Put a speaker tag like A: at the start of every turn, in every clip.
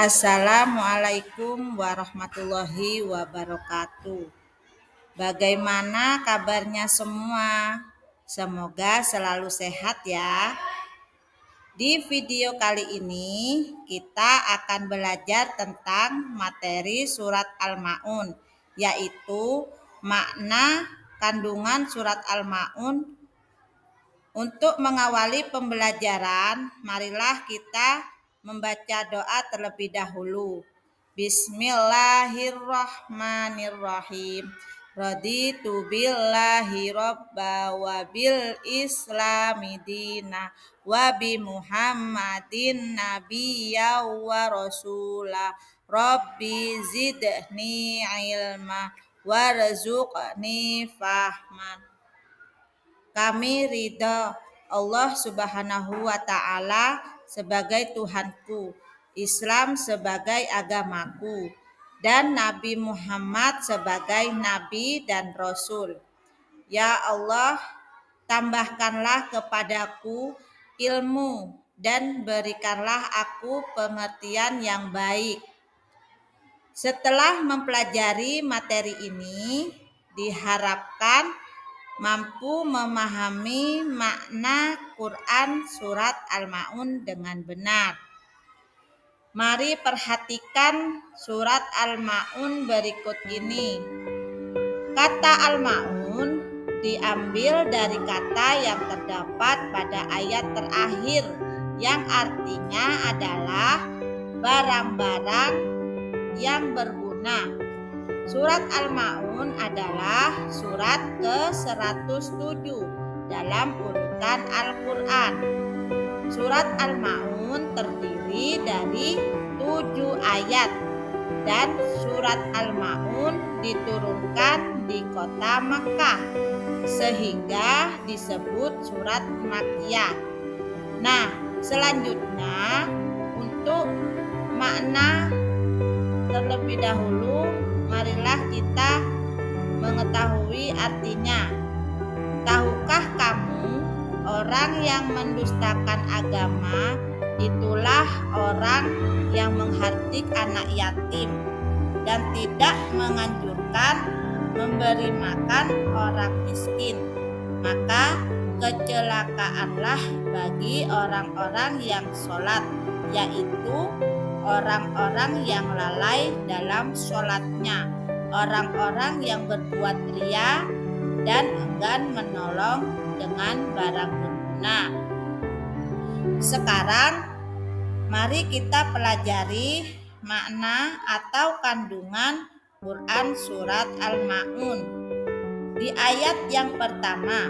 A: Assalamualaikum warahmatullahi wabarakatuh. Bagaimana kabarnya semua? Semoga selalu sehat ya. Di video kali ini kita akan belajar tentang materi surat Al-Ma'un, yaitu makna kandungan surat Al-Ma'un. Untuk mengawali pembelajaran, marilah kita membaca doa terlebih dahulu. Bismillahirrahmanirrahim. Raditu billahi robba wa bil islami dina wa bi Muhammadin nabiyya wa rasula. Rabbi zidni ilma warzuqni fahman. Kami ridha Allah Subhanahu wa Ta'ala sebagai Tuhanku, Islam sebagai agamaku, dan Nabi Muhammad sebagai Nabi dan Rasul. Ya Allah, tambahkanlah kepadaku ilmu dan berikanlah aku pengertian yang baik. Setelah mempelajari materi ini, diharapkan mampu memahami makna Quran surat Al-Ma'un dengan benar. Mari perhatikan surat Al-Ma'un berikut ini. Kata Al-Ma'un diambil dari kata yang terdapat pada ayat terakhir yang artinya adalah barang-barang yang berguna. Surat Al-Ma'un adalah surat ke-107 dalam urutan Al-Quran. Surat Al-Ma'un terdiri dari 7 ayat dan surat Al-Ma'un diturunkan di kota Makkah sehingga disebut surat Makkiyah. Nah, selanjutnya untuk makna terlebih dahulu, marilah kita mengetahui artinya. Tahukah kamu, orang yang mendustakan agama itulah orang yang menghardik anak yatim dan tidak menganjurkan memberi makan orang miskin. Maka kecelakaanlah bagi orang-orang yang sholat, yaitu orang-orang yang lalai dalam sholatnya, orang-orang yang berbuat ria dan enggan menolong dengan barang berguna. Sekarang, mari kita pelajari makna atau kandungan Quran surat Al-Ma'un. Di ayat yang pertama,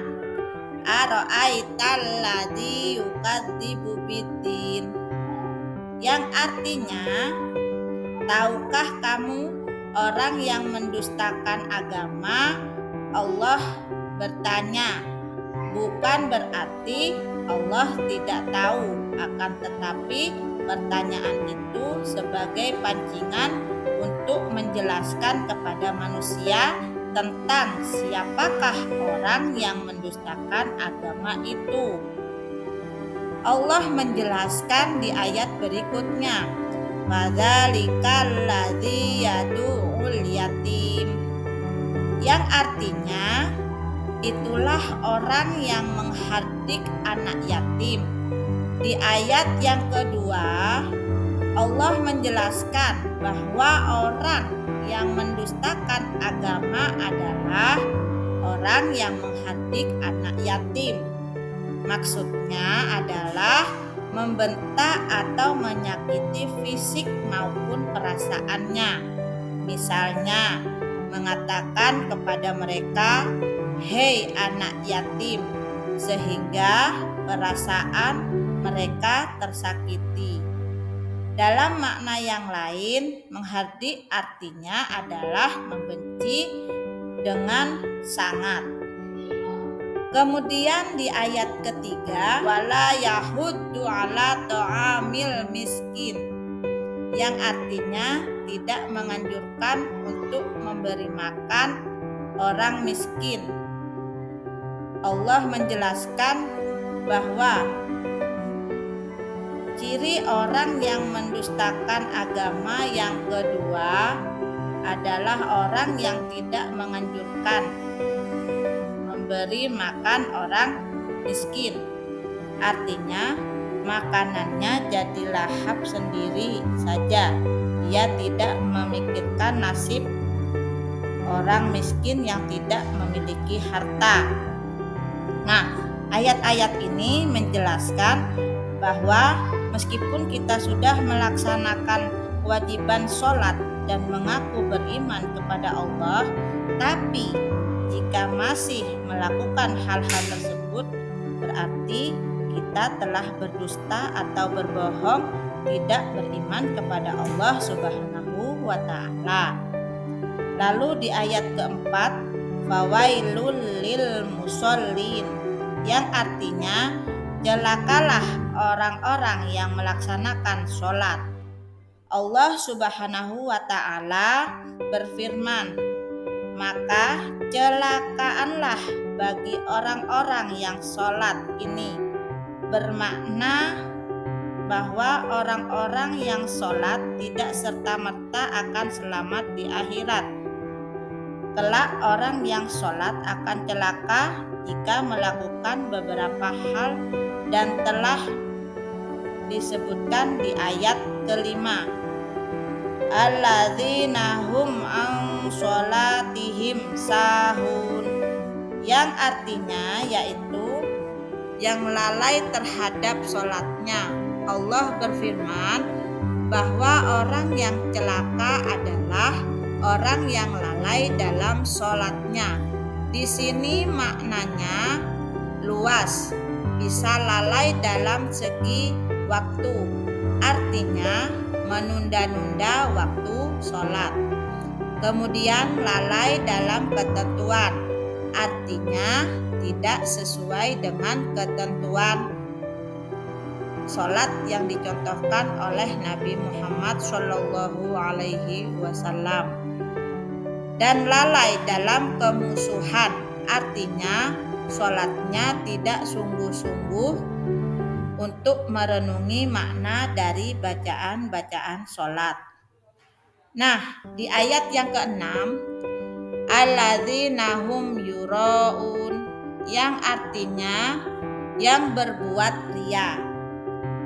A: Ara'aital ladzi yukadzibu biddin, yang artinya, tahukah kamu orang yang mendustakan agama? Allah bertanya, bukan berarti Allah tidak tahu, akan tetapi pertanyaan itu sebagai pancingan untuk menjelaskan kepada manusia tentang siapakah orang yang mendustakan agama itu. Allah menjelaskan di ayat berikutnya, Fadzalikal ladzi yad'ul yatim, yang artinya itulah orang yang menghardik anak yatim. Di ayat yang kedua, Allah menjelaskan bahwa orang yang mendustakan agama adalah orang yang menghardik anak yatim. Maksudnya adalah membentak atau menyakiti fisik maupun perasaannya. Misalnya, mengatakan kepada mereka, "Hei anak yatim," sehingga perasaan mereka tersakiti. Dalam makna yang lain, menghardik artinya adalah membenci dengan sangat. Kemudian di ayat ketiga, wala yahuddu ala ta'amil miskin, yang artinya tidak menganjurkan untuk memberi makan orang miskin. Allah menjelaskan bahwa Ciri orang yang mendustakan agama yang kedua adalah orang yang tidak menganjurkan memberi makan orang miskin. Artinya, makanannya jadi lahap sendiri saja. Ia tidak memikirkan nasib orang miskin yang tidak memiliki harta. Nah, ayat-ayat ini menjelaskan bahwa meskipun kita sudah melaksanakan kewajiban sholat dan mengaku beriman kepada Allah, tapi jika masih melakukan hal-hal tersebut, berarti kita telah berdusta atau berbohong, tidak beriman kepada Allah Subhanahu wa Ta'ala. Lalu di ayat keempat, fawailul lil musallin, yang artinya celakalah orang-orang yang melaksanakan sholat. Allah Subhanahu wa Ta'ala berfirman, maka celakaanlah bagi orang-orang yang sholat. Ini bermakna bahwa orang-orang yang sholat tidak serta-merta akan selamat di akhirat. Kelak orang yang sholat akan celaka jika melakukan beberapa hal dan telah disebutkan di ayat kelima. Alladzina hum an sholatihim sahun, yang artinya yaitu yang lalai terhadap sholatnya. Allah berfirman bahwa orang yang celaka adalah orang yang lalai dalam sholatnya. Di sini maknanya luas, bisa lalai dalam segi waktu, artinya menunda-nunda waktu sholat. Kemudian lalai dalam ketentuan, artinya tidak sesuai dengan ketentuan sholat yang dicontohkan oleh Nabi Muhammad SAW. Dan lalai dalam kemusuhan, artinya sholatnya tidak sungguh-sungguh untuk merenungi makna dari bacaan-bacaan sholat. Nah, di ayat yang keenam, alladzina hum yuraun, yang artinya yang berbuat riya.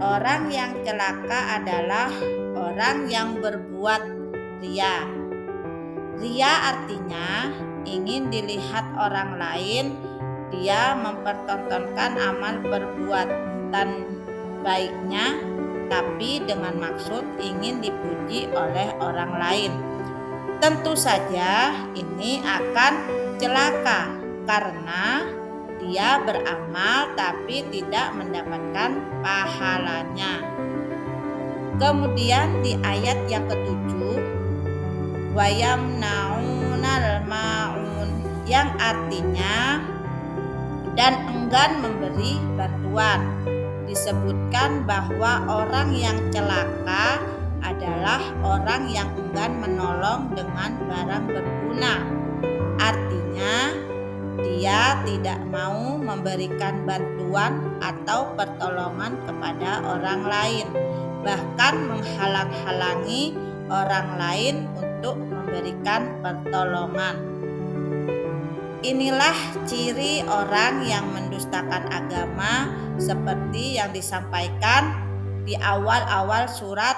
A: Orang yang celaka adalah orang yang berbuat riya. Riya artinya ingin dilihat orang lain, dia mempertontonkan amal perbuatan baiknya, tapi dengan maksud ingin dipuji oleh orang lain. Tentu saja ini akan celaka karena dia beramal tapi tidak mendapatkan pahalanya. Kemudian di ayat yang ketujuh, wayamnaunal ma'un, yang artinya dan enggan memberi bantuan. Disebutkan bahwa orang yang celaka adalah orang yang enggan menolong dengan barang berguna. Artinya dia tidak mau memberikan bantuan atau pertolongan kepada orang lain, bahkan menghalang-halangi orang lain untuk memberikan pertolongan. Inilah ciri orang yang mendustakan agama seperti yang disampaikan di awal-awal surat,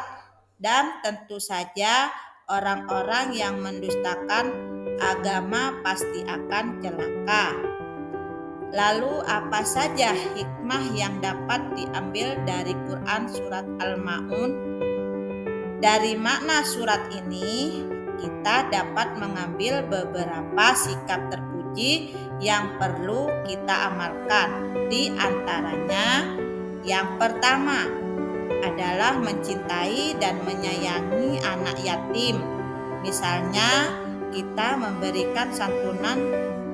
A: dan tentu saja orang-orang yang mendustakan agama pasti akan celaka. Lalu apa saja hikmah yang dapat diambil dari Quran surat Al-Ma'un? Dari makna surat ini kita dapat mengambil beberapa sikap terpuji yang perlu kita amalkan. Di antaranya yang pertama adalah mencintai dan menyayangi anak yatim. Misalnya kita memberikan santunan,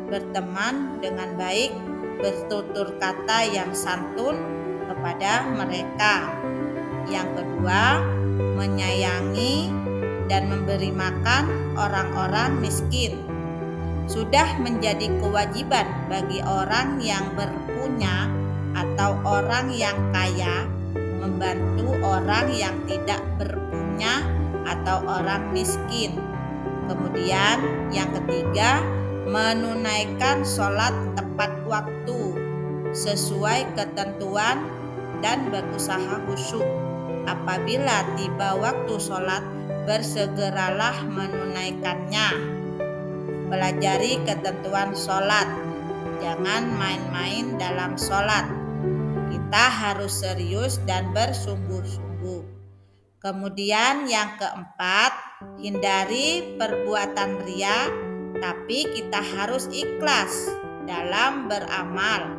A: berteman dengan baik, bertutur kata yang santun kepada mereka. Yang kedua, menyayangi dan memberi makan orang-orang miskin. Sudah menjadi kewajiban bagi orang yang berpunya atau orang yang kaya membantu orang yang tidak berpunya atau orang miskin. Kemudian yang ketiga, menunaikan sholat tepat waktu sesuai ketentuan dan berusaha khusyuk. Apabila tiba waktu sholat, bersegeralah menunaikannya. Pelajari ketentuan sholat. Jangan main-main dalam sholat. Kita harus serius dan bersungguh-sungguh. Kemudian yang keempat, hindari perbuatan riya, tapi kita harus ikhlas dalam beramal.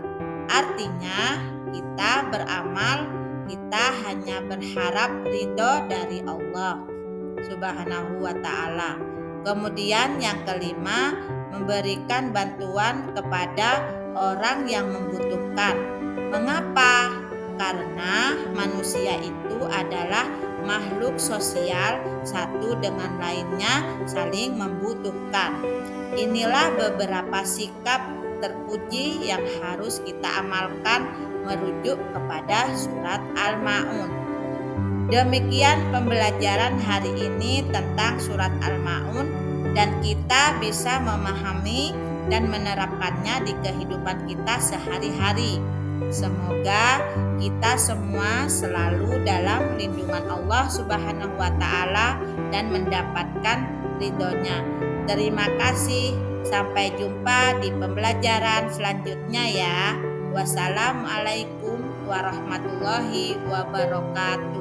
A: Artinya kita beramal, kita hanya berharap ridho dari Allah Subhanahu wa ta'ala. Kemudian yang kelima, memberikan bantuan kepada orang yang membutuhkan. Mengapa? Karena manusia itu adalah makhluk sosial, satu dengan lainnya saling membutuhkan. Inilah beberapa sikap terpuji yang harus kita amalkan merujuk kepada surat Al-Ma'un. Demikian pembelajaran hari ini tentang surat Al-Ma'un, dan kita bisa memahami dan menerapkannya di kehidupan kita sehari-hari. Semoga kita semua selalu dalam lindungan Allah Subhanahu wa ta'ala dan mendapatkan ridhonya. Terima kasih. Sampai jumpa di pembelajaran selanjutnya ya. Wassalamualaikum warahmatullahi wabarakatuh.